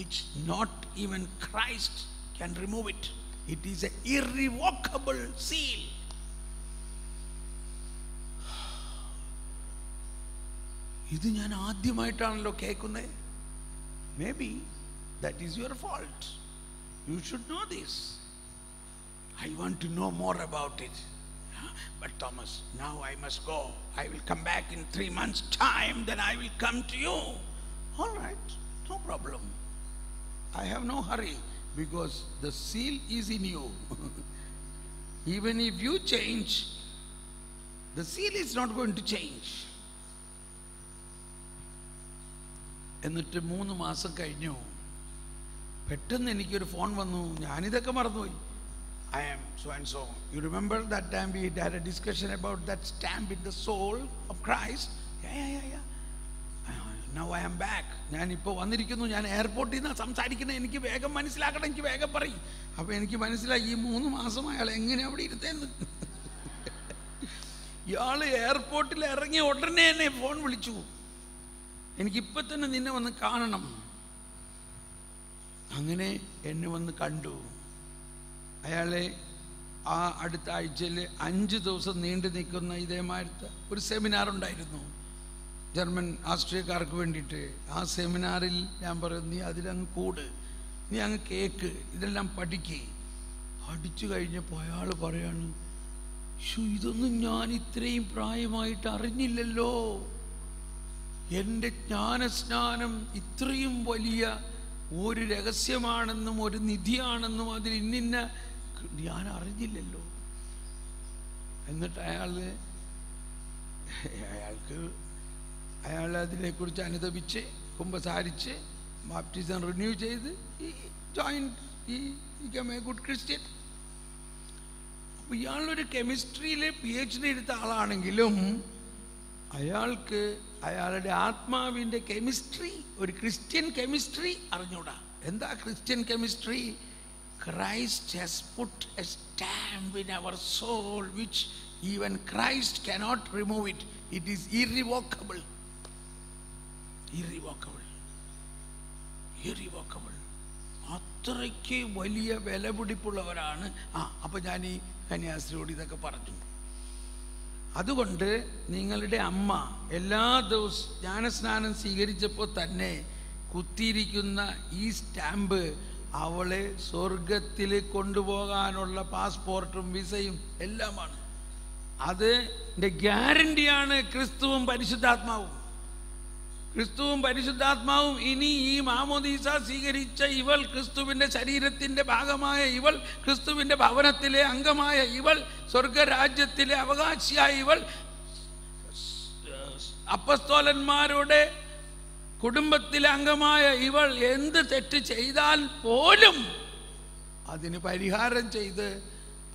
which not even Christ can remove it. It is an irrevocable seal. ഇത് ഞാൻ ആദ്യമായിട്ടാണല്ലോ കേൾക്കുന്നത്. Maybe that is your fault. You should know this. I want to know more about it. But Thomas, now I must go. I will come back in 3 months' time. Then I will come to you. All right, no problem. I have no hurry because the seal is in you. Even if you change, the seal is not going to change. എന്നിട്ട് 3 മാസം കഴിഞ്ഞു. പെട്ടെന്ന് എനിക്കൊരു phone വന്നു. ഞാനിതൊക്കെ മറന്നുപോയി. I am so and so. You remember that time we had a discussion about that stamp in the soul of Christ? Yeah. Now I am back. ഞാനിപ്പോൾ വന്നിരിക്കുന്നു. ഞാൻ എയർപോർട്ടിൽ നിന്നാണ് സംസാരിക്കുന്നത്. എനിക്ക് വേഗം മനസ്സിലാക്കണം, എനിക്ക് വേഗം പറയും. അപ്പോൾ എനിക്ക് മനസ്സിലായി ഈ 3 മാസം അയാൾ എങ്ങനെ അവിടെ ഇരുത്തേന്ന്. ഇയാൾ എയർപോർട്ടിൽ ഇറങ്ങിയ ഉടനെ എന്നെ ഫോൺ വിളിച്ചു, എനിക്കിപ്പോൾ തന്നെ നിന്നെ വന്ന് കാണണം. അങ്ങനെ എന്നെ വന്ന് കണ്ടു. അയാളെ ആ അടുത്ത ആഴ്ചയിൽ 5 ദിവസം നീണ്ടു നിൽക്കുന്ന ഇതേമാതിരത്തെ ഒരു സെമിനാർ ഉണ്ടായിരുന്നു, ജർമ്മൻ ആസ്ട്രിയക്കാർക്ക് വേണ്ടിയിട്ട്. ആ സെമിനാറിൽ ഞാൻ പറയും, നീ അതിലങ്ങ് കൂട്, നീ അങ്ങ് കേക്ക്, ഇതെല്ലാം പഠിക്ക്. പഠിച്ചു കഴിഞ്ഞപ്പോൾ അയാൾ പറയാണ്, ഇതൊന്നും ഞാൻ ഇത്രയും പ്രായമായിട്ട് അറിഞ്ഞില്ലല്ലോ. എൻ്റെ ജ്ഞാനസ്നാനം ഇത്രയും വലിയ ഒരു രഹസ്യമാണെന്നും ഒരു നിധിയാണെന്നും അതിൽ ഇന്നിന്ന ഞാൻ അറിഞ്ഞില്ലല്ലോ. എന്നിട്ട് അയാൾ അതിനെക്കുറിച്ച് അനുദപിച്ച് കുമ്പസാരിച്ച് ബാപ്റ്റിസം റിന്യൂ ചെയ്ത് became a good Christian. അപ്പോൾ ഇയാളൊരു കെമിസ്ട്രിയിൽ PhD എടുത്ത ആളാണെങ്കിലും അയാൾക്ക് അയാളുടെ ആത്മാവിൻ്റെ കെമിസ്ട്രി, ഒരു ക്രിസ്ത്യൻ കെമിസ്ട്രി അറിഞ്ഞൂടാ. എന്താ Christian chemistry? Christ has put a stamp in our soul which even Christ cannot remove it. It is irrevocable. Irrevocable. അത്രയ്ക്ക് വലിയ വില പിടിപ്പുള്ളവരാണ്. അപ്പൊ ഞാൻ ഈ കന്യാസ്ത്രീയോട് ഇതൊക്കെ പറഞ്ഞു. അതുകൊണ്ട് നിങ്ങളുടെ അമ്മ എല്ലാ ദിവസവും ജ്ഞാനസ്നാനം സ്വീകരിച്ചപ്പോൾ തന്നെ കുത്തിയിരിക്കുന്ന ഈ സ്റ്റാമ്പ് അവളെ സ്വർഗത്തിൽ കൊണ്ടുപോകാനുള്ള പാസ്പോർട്ടും വിസയും എല്ലാമാണ്. അതിൻ്റെ ഗ്യാരണ്ടിയാണ് ക്രിസ്തുവും പരിശുദ്ധാത്മാവും. ക്രിസ്തുവും പരിശുദ്ധാത്മാവും ഇനി ഈ മാമോദീസ സ്വീകരിച്ച ഇവൾ, ക്രിസ്തുവിൻ്റെ ശരീരത്തിൻ്റെ ഭാഗമായ ഇവൾ, ക്രിസ്തുവിൻ്റെ ഭവനത്തിലെ അംഗമായ ഇവൾ, സ്വർഗരാജ്യത്തിലെ അവകാശിയായ ഇവൾ, അപ്പസ്തോലന്മാരുടെ കുടുംബത്തിലെ അംഗമായ ഇവൾ എന്ത് തെറ്റ് ചെയ്താൽ പോലും അതിന് പരിഹാരം ചെയ്ത്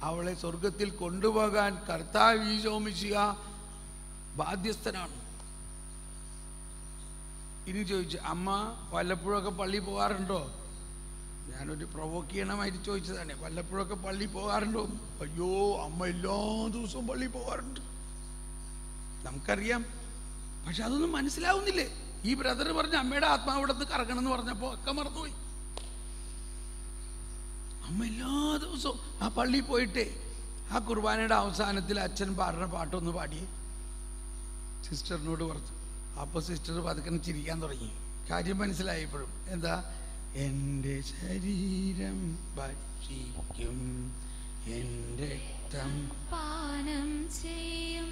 അവളെ സ്വർഗത്തിൽ കൊണ്ടുപോകാൻ കർത്താവ് ഈശോ മിശിഹ ബാധ്യസ്ഥനാണ്. ഇനി ചോദിച്ചു, അമ്മ വല്ലപ്പോഴൊക്കെ പള്ളി പോകാറുണ്ടോ? ഞാനൊരു പ്രൊവോക്ക് ചെയ്യണമായിട്ട് ചോദിച്ചതാണ്. വല്ലപ്പോഴൊക്കെ പള്ളി പോകാറുണ്ടോ? അയ്യോ, അമ്മ എല്ലാ ദിവസവും പള്ളി പോകാറുണ്ട്. നമുക്കറിയാം, പക്ഷെ അതൊന്നും മനസ്സിലാവുന്നില്ലേ? ഈ ബ്രദർ പറഞ്ഞ അമ്മയുടെ ആത്മാവ് ഇവിടുന്ന് കറങ്ങണം എന്ന് പറഞ്ഞപ്പോൾ ഒക്കെ മറന്നുപോയി. അമ്മ എല്ലാ ദിവസവും ആ പള്ളിയിൽ പോയിട്ടേ ആ കുർബാനയുടെ അവസാനത്തിൽ അച്ഛൻ പാടുന്ന പാട്ടൊന്ന് പാടിയേ. സിസ്റ്ററിനോട് പറഞ്ഞു. അപ്പോൾ സിസ്റ്റർ പതുക്കെ ചിരിക്കാൻ തുടങ്ങി. കാര്യം മനസ്സിലായപ്പോഴും എന്താ, എൻ്റെ ശരീരം ഭക്ഷിക്കും, എൻ്റെ രക്തം പാനം ചെയ്യും,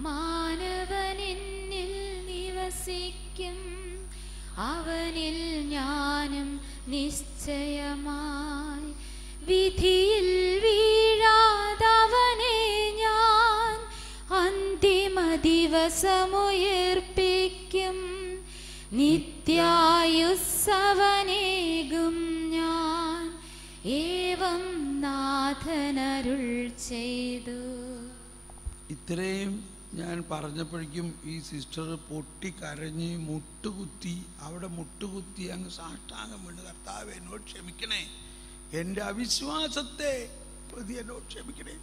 മാനവനെന്നിൽ നിവസിക്കും, അവനിൽ ഞാനും നിശ്ചയമായി, വിധിയിൽ വീഴാതവനെ ഞാൻ അന്തിമ ദിവസമുയർപ്പിക്കും, നിത്യായുസ്സവനേകും ഞാൻ, ഏവം നാഥനരുൾ ചെയ്തു. ഇത്രയും ഞാൻ പറഞ്ഞപ്പോഴേക്കും ഈ സിസ്റ്റർ പൊട്ടിക്കരഞ്ഞ് മുട്ടുകുത്തി, അവിടെ മുട്ടുകുത്തി അങ്ങ് സാഷ്ടാംഗം വീണ്, കർത്താവ് എന്നോട് ക്ഷമിക്കണേ, എൻ്റെ അവിശ്വാസത്തെ പ്രതി എന്നോട് ക്ഷമിക്കണേ.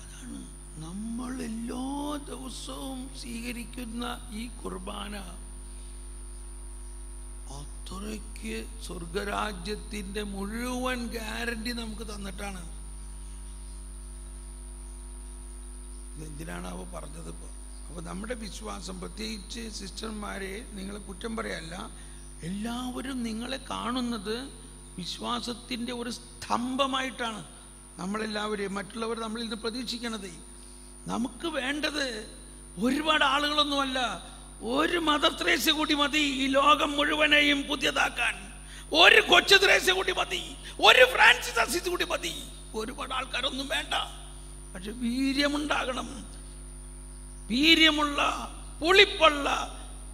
അതാണ് നമ്മൾ എല്ലാ ദിവസവും സ്വീകരിക്കുന്ന ഈ കുർബാന. അത്രയ്ക്ക് സ്വർഗരാജ്യത്തിൻ്റെ മുഴുവൻ ഗ്യാരണ്ടി നമുക്ക് തന്നിട്ടാണ്. ഇതെന്തിനാണ് അവ പറഞ്ഞത്? അപ്പോൾ നമ്മുടെ വിശ്വാസം, പ്രത്യേകിച്ച് സിസ്റ്റർമാരെ നിങ്ങളെ കുറ്റം പറയല്ല, എല്ലാവരും നിങ്ങളെ കാണുന്നത് വിശ്വാസത്തിൻ്റെ ഒരു സ്തംഭമായിട്ടാണ്. നമ്മളെല്ലാവരെയും മറ്റുള്ളവർ നമ്മളിൽ നിന്ന് പ്രതീക്ഷിക്കണത്. നമുക്ക് വേണ്ടത് ഒരുപാട് ആളുകളൊന്നുമല്ല, ഒരു മദർ ത്രേസ്യ കൂടി മതി ഈ ലോകം മുഴുവനെയും പുതിയതാക്കാൻ. ഒരു കൊച്ചു ത്രേസ്യ കൂടി മതി, ഒരു ഫ്രാൻസിസ് അസീസ് കൂടി മതി. ഒരുപാട് ആൾക്കാരൊന്നും വേണ്ട, പക്ഷെ വീര്യമുണ്ടാകണം. വീര്യമുള്ള പുളിപ്പുള്ള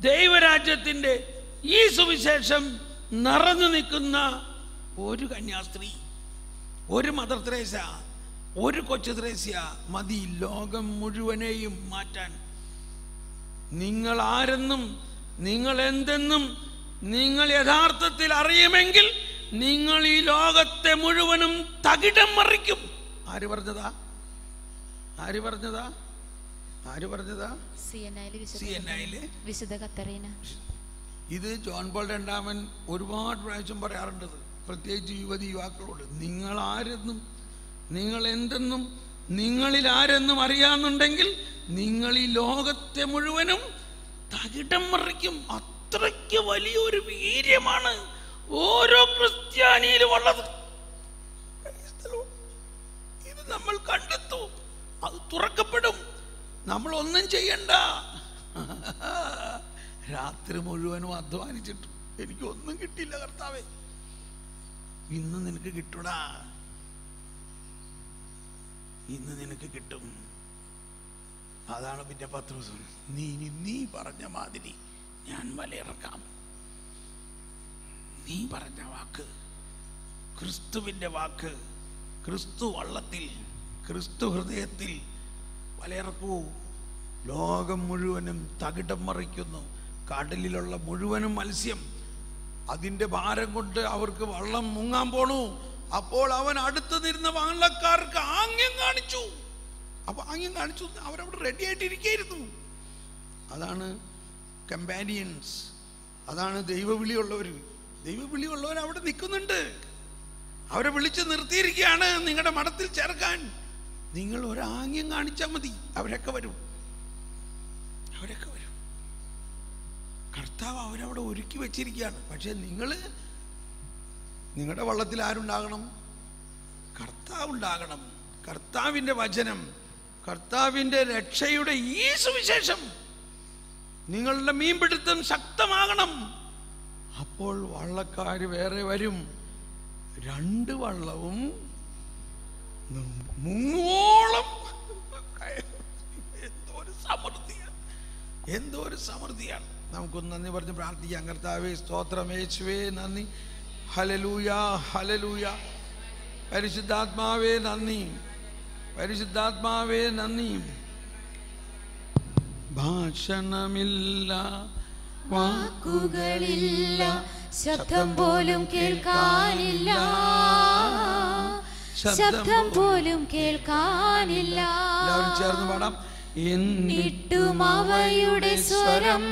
ദൈവരാജ്യത്തിൻ്റെ ഈ സുവിശേഷം നിറഞ്ഞു നിൽക്കുന്ന ഒരു കന്യാസ്ത്രീ, ഒരു മദർ ത്രേസ്യ, ഒരു കൊച്ചു ത്രേസ്യ മതി ലോകം മുഴുവനെയും മാറ്റാൻ. നിങ്ങൾ ആരെന്നും നിങ്ങൾ എന്തെന്നും നിങ്ങൾ യഥാർത്ഥത്തിൽ അറിയുമെങ്കിൽ നിങ്ങൾ ഈ ലോകത്തെ മുഴുവനും തകിടം മറിക്കും. ആര് പറഞ്ഞതാ? ആര് പറഞ്ഞതാ? ആര് പറഞ്ഞതാ? സിഎൻഐയിലെ വിശുദ്ധ കത്തറീന. ഇത് ജോൺ പോൾ രണ്ടാമൻ ഒരുപാട് പ്രാവശ്യം പറയാറുണ്ട്, പ്രത്യേകിച്ച് യുവതി യുവാക്കളോട്. നിങ്ങൾ ആരെന്നും നിങ്ങൾ എന്തെന്നും നിങ്ങളിൽ ആരെന്നും അറിയാമെന്നുണ്ടെങ്കിൽ നിങ്ങൾ ഈ ലോകത്തെ മുഴുവനും തകിടം മറിക്കും. അത്രയ്ക്ക് വലിയൊരു വീര്യമാണ് ഓരോ ക്രിസ്ത്യാനിയിലും ഉള്ളത്. ഇത് നമ്മൾ കണ്ടെത്തും, അത് തുറക്കപ്പെടും. നമ്മൾ ഒന്നും ചെയ്യണ്ട. രാത്രി മുഴുവനും അധ്വാനിച്ചിട്ട് എനിക്കൊന്നും കിട്ടിയില്ല കർത്താവേ, ഇന്ന് നിനക്ക് കിട്ടൂടാ, ഇന്ന് നിനക്ക് കിട്ടും. അതാണ് പിന്നെ പത്രോസ്, നീ പറഞ്ഞ മാതിരി ഞാൻ മലയിറക്കാം. നീ പറഞ്ഞ വാക്ക്, ക്രിസ്തുവിൻ്റെ വാക്ക്, ക്രിസ്തു വള്ളത്തിൽ, ക്രിസ്തു ഹൃദയത്തിൽ വലയിറക്കൂ. ലോകം മുഴുവനും തകിടം മറിക്കുന്നു. കടലിലുള്ള മുഴുവനും മത്സ്യം, അതിൻ്റെ ഭാരം കൊണ്ട് അവർക്ക് വള്ളം മുങ്ങാൻ പോണു. അപ്പോൾ അവൻ അടുത്ത് നിരുന്ന വള്ളക്കാർക്ക് ആംഗ്യം കാണിച്ചു. അപ്പൊ ആംഗ്യം കാണിച്ചു, അവരവിടെ റെഡി ആയിട്ടിരിക്കുകയായിരുന്നു. അതാണ് കമ്പാനിയൻസ്. അതാണ് ദൈവവിളിയുള്ളവർ. ദൈവവിളിയുള്ളവർ അവിടെ നിൽക്കുന്നുണ്ട്. അവരെ വിളിച്ച് നിർത്തിയിരിക്കുകയാണ് നിങ്ങളുടെ മഠത്തിൽ ചേർക്കാൻ. നിങ്ങൾ ഒരാംഗ്യം കാണിച്ചാൽ മതി, അവരൊക്കെ വരും. അവരൊക്കെ വരും. കർത്താവ് അവരവിടെ ഒരുക്കി വെച്ചിരിക്കുകയാണ്. പക്ഷെ നിങ്ങളുടെ വള്ളത്തിൽ ആരുണ്ടാകണം? കർത്താവ് ഉണ്ടാകണം. കർത്താവിൻ്റെ വചനം, കർത്താവിൻ്റെ രക്ഷയുടെ ഈ സുവിശേഷം നിങ്ങളുടെ മീൻപിടുത്തം ശക്തമാകണം. അപ്പോൾ വള്ളക്കാർ വേറെ വരും. 2 വള്ളവും മുങ്ങോളം. എന്തോ ഒരു സമൃദ്ധിയാണ്. നമുക്കൊന്ന് നന്ദി പറഞ്ഞ് പ്രാർത്ഥിക്കാം. കർത്താവേ സ്തോത്രം, യേശുവേ നന്ദി. Hallelujah, hallelujah. പരിശുദ്ധാത്മാവേ നന്ദി, പരിശുദ്ധാത്മാവേ നന്ദി. ഭാഷണമില്ല, വാക്കുകളില്ല, ശബ്ദം പോലും കേൾക്കാനില്ല, ശബ്ദം പോലും കേൾക്കാനില്ല. എല്ലാവരും ചേർന്ന് പാടാം. എന്നിട്ടും അവയുടെ സ്വരം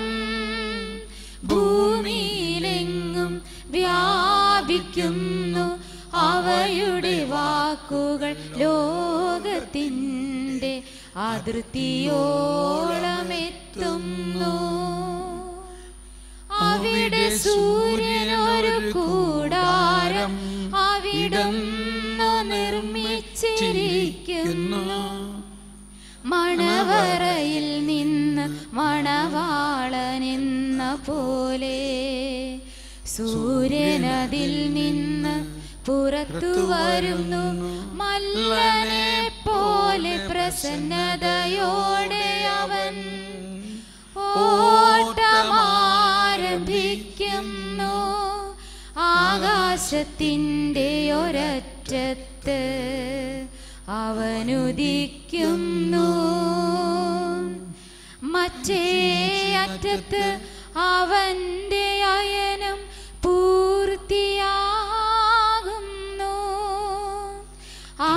ഭൂമിയിലെങ്ങും വ്യാപിക്കുന്നു. അവയുടെ വാക്കുകൾ ലോകത്തിൻ്റെ അതിർത്തിയോളമെത്തുന്നു. അവിടെ സൂര്യനൊരു കൂടാരം അവിടുന്ന് നിർമ്മിച്ചിരിക്കുന്നു. മണവറയിൽ നിന്ന് മണവാളനെന്ന പോലെ സൂര്യനതിൽ നിന്ന് പുറത്തു വരുന്നു. മല്ലനെ പോലെ പ്രസന്നതയോടെ അവൻ ഓട്ടമാരംഭിക്കുന്നു. ആകാശത്തിൻ്റെ ഒരറ്റത്ത് അവനുദിക്കുന്നു, മറ്റേ അറ്റത്ത് അവന്റെ അയനം പൂർത്തിയാകുന്നു.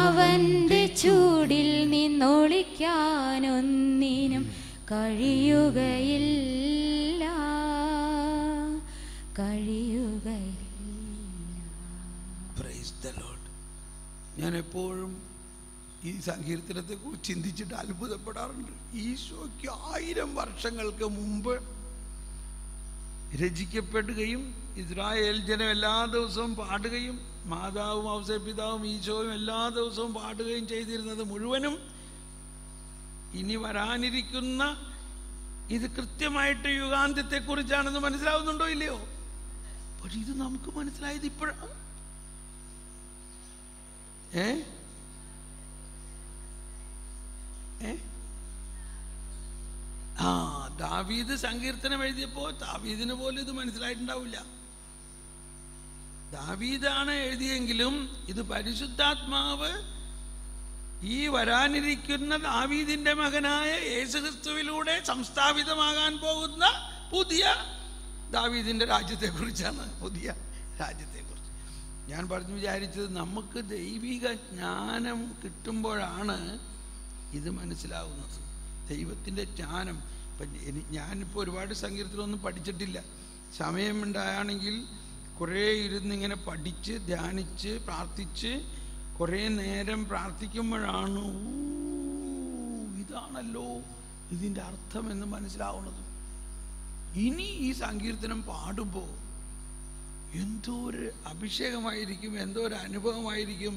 അവന്റെ ചൂടിൽ നിന്നൊളിക്കാനൊന്നിനും കഴിയുകയില്ല, കഴിയുകയില്ല. Praise the Lord. ഞാൻ എപ്പോഴും ഈ സങ്കീർത്തനത്തെ കുറിച്ച് ചിന്തിച്ചിട്ട് അത്ഭുതപ്പെടാറുണ്ട്. ഈശോയ്ക്ക് 1000 വർഷങ്ങൾക്ക് മുമ്പ് രചിക്കപ്പെടുകയും ഇസ്രായേൽ ജനം എല്ലാ ദിവസവും പാടുകയും മാതാവും ഔസേപിതാവും ഈശോയും എല്ലാ ദിവസവും പാടുകയും ചെയ്തിരുന്നത് മുഴുവനും ഇനി വരാനിരിക്കുന്ന ഇത് കൃത്യമായിട്ട് യുഗാന്ത്യത്തെക്കുറിച്ചാണെന്ന് മനസ്സിലാവുന്നുണ്ടോ ഇല്ലയോ? പക്ഷെ ഇത് നമുക്ക് മനസ്സിലായത് ഇപ്പോഴാണ്. ദാവീദ് സങ്കീർത്തനം എഴുതിയപ്പോ ദാവീദിന് പോലും ഇത് മനസ്സിലായിട്ടുണ്ടാവില്ല. ദാവീദാണ് എഴുതിയെങ്കിലും ഇത് പരിശുദ്ധാത്മാവ് ഈ വരാനിരിക്കുന്ന ദാവീദിന്റെ മകനായ യേശുക്രിസ്തുവിലൂടെ സംസ്ഥാപിതമാകാൻ പോകുന്ന പുതിയ ദാവീദിന്റെ രാജ്യത്തെക്കുറിച്ചാണ്. പുതിയ രാജ്യത്തെക്കുറിച്ച് ഞാൻ പറഞ്ഞു വിചാരിച്ചത്, നമുക്ക് ദൈവിക ജ്ഞാനം കിട്ടുമ്പോഴാണ് ഇത് മനസ്സിലാവുന്നത്. ദൈവത്തിൻ്റെ ജ്ഞാനം. ഇപ്പം ഞാനിപ്പോൾ ഒരുപാട് സങ്കീർത്തനമൊന്നും പഠിച്ചിട്ടില്ല. സമയമുണ്ടായാണെങ്കിൽ കുറേ ഇരുന്നിങ്ങനെ പഠിച്ച് ധ്യാനിച്ച് പ്രാർത്ഥിച്ച് കുറേ നേരം പ്രാർത്ഥിക്കുമ്പോഴാണ് ഇതാണല്ലോ ഇതിൻ്റെ അർത്ഥം എന്ന് മനസ്സിലാവുന്നത്. ഇനി ഈ സങ്കീർത്തനം പാടുമ്പോൾ എന്തോ ഒരു അഭിഷേകമായിരിക്കും, എന്തോ ഒരു അനുഭവമായിരിക്കും,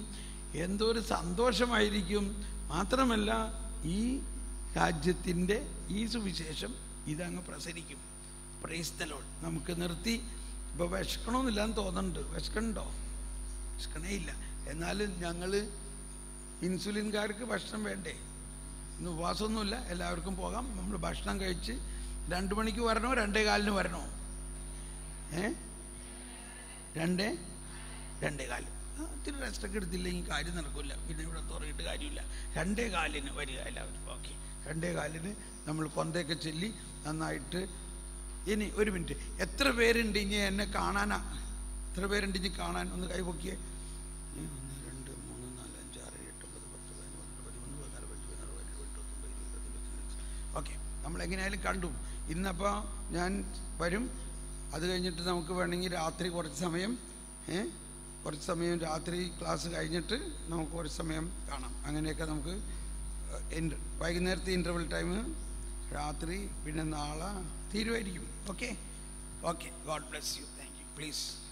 എന്തോ ഒരു സന്തോഷമായിരിക്കും. മാത്രമല്ല ഈ രാജ്യത്തിൻ്റെ ഈ സുവിശേഷം ഇതങ്ങ് പ്രസരിക്കും. Praise the Lord. നമുക്ക് നിർത്തി. ഇപ്പോൾ വിശക്കണമെന്നില്ലാന്ന് തോന്നുന്നുണ്ട്. വിശക്കണുണ്ടോ? വിശക്കണേ ഇല്ല. എന്നാലും ഞങ്ങൾ ഇൻസുലിൻകാർക്ക് ഭക്ഷണം വേണ്ടേ? ഇന്ന് ഉപവാസമൊന്നുമില്ല, എല്ലാവർക്കും പോകാം. നമ്മൾ ഭക്ഷണം കഴിച്ച് 2 മണിക്ക് വരണോ 2:15 വരണോ? 2:15. ഇത്തിരി റെസ്റ്റൊക്കെ എടുത്തില്ലെങ്കിൽ കാര്യം നടക്കില്ല. പിന്നെ ഇവിടെ തുറയിട്ട് കാര്യമില്ല. 2:15 വരിക എല്ലാവരും. ഓക്കെ, 2:15 നമ്മൾ കൊന്തയൊക്കെ ചൊല്ലി നന്നായിട്ട്. ഇനി ഒരു മിനിറ്റ്, എത്ര പേരുണ്ട് ഇനി എന്നെ കാണാനാ? എത്ര പേരുണ്ട് ഇനി കാണാൻ? ഒന്ന് കൈപൊക്കിയേ. 1 2 3 4 5 6 7 8 9 10 11 12 13 14 15 16 17 18 19 20. ഓക്കെ, നമ്മൾ എങ്ങനെയായാലും കണ്ടു. ഇന്നപ്പോൾ ഞാൻ വരും. അത് കഴിഞ്ഞിട്ട് നമുക്ക് വേണമെങ്കിൽ രാത്രി കുറച്ച് സമയം രാത്രി ക്ലാസ് കഴിഞ്ഞിട്ട് നമുക്ക് കുറച്ച് സമയം കാണാം. അങ്ങനെയൊക്കെ നമുക്ക് വൈകുന്നേരത്തെ ഇൻ്റർവെൽ ടൈം, രാത്രി, പിന്നെ നാളെ തീരുമായിരിക്കും. Okay, God bless you. Thank you. Please.